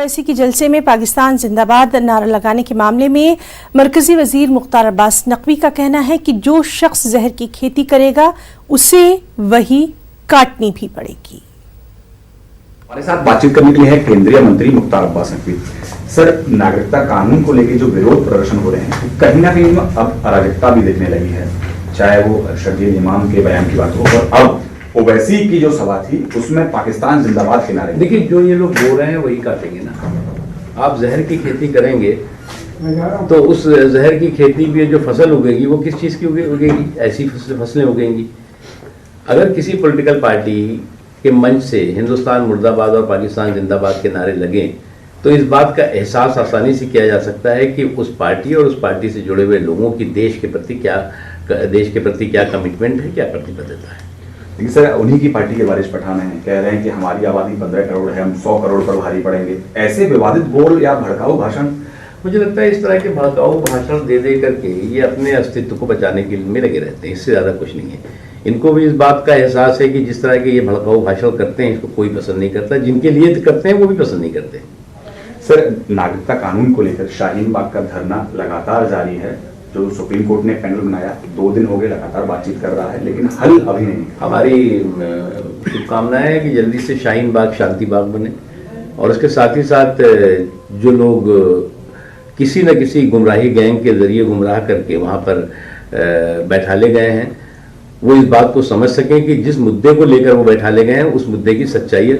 ओवैसी की जलसे में पाकिस्तान जिंदाबाद नारा लगाने के मामले में मरकजी वजीर मुख्तार अब्बास नकवी का कहना है कि जो शख्स जहर की खेती करेगा उसे वही काटनी भी पड़ेगी। हमारे साथ बातचीत करने के लिए है केंद्रीय मंत्री मुख्तार अब्बास नकवी। सर, नागरिकता कानून को लेकर जो विरोध प्रदर्शन हो रहे हैं कहीं ना कहीं अब अराजकता भी दिखने लगी है, चाहे वो शर्जील इमाम के बयान की बात हो और अब ओवैसी की जो सभा थी उसमें पाकिस्तान जिंदाबाद के नारे। देखिए, जो ये लोग बोल रहे हैं वही काटेंगे ना। आप जहर की खेती करेंगे तो उस जहर की खेती में जो फसल उगेगी वो किस चीज़ की उगेगी? ऐसी फसलें उगेंगी। अगर किसी पॉलिटिकल पार्टी के मंच से हिंदुस्तान मुर्दाबाद और पाकिस्तान जिंदाबाद के नारे लगें तो इस बात का एहसास आसानी से किया जा सकता है कि उस पार्टी और उस पार्टी से जुड़े हुए लोगों की देश के प्रति क्या कमिटमेंट है, क्या प्रतिबद्धता है। लेकिन सर, उन्हीं की पार्टी के वारिस पठान हैं, कह रहे हैं कि हमारी आबादी 15 करोड़ है, हम 100 करोड़ पर भारी पड़ेंगे। ऐसे विवादित बोल या भड़काऊ भाषण, मुझे लगता है इस तरह के भड़काऊ भाषण दे करके ये अपने अस्तित्व को बचाने के लिए लगे रहते हैं, इससे ज़्यादा कुछ नहीं है। इनको भी इस बात का एहसास है कि जिस तरह के ये भड़काऊ भाषण करते हैं इसको कोई पसंद नहीं करता, जिनके लिए करते हैं वो भी पसंद नहीं करते। सर, नागरिकता कानून को लेकर शाहीन बाग का धरना लगातार जारी है। जो सुप्रीम कोर्ट ने पैनल बनाया 2 दिन हो गए, लगातार बातचीत कर रहा है लेकिन हल अभी नहीं। हमारी शुभकामनाएं है कि जल्दी से शाहीन बाग शांति बाग बने और उसके साथ ही साथ जो लोग किसी न किसी गुमराही गैंग के जरिए गुमराह करके वहाँ पर बैठाले गए हैं वो इस बात को समझ सकें कि जिस मुद्दे को लेकर वो बैठाले गए हैं उस मुद्दे की सच्चाई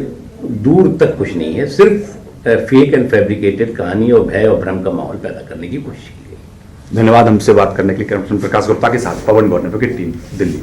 दूर तक कुछ नहीं है, सिर्फ फेक एंड फैब्रिकेटेड कहानी और भय और भ्रम का माहौल पैदा करने की कोशिश की गई। धन्यवाद हमसे बात करने के लिए। प्रकाश गुप्ता के साथ पवन गौर की टीम, दिल्ली।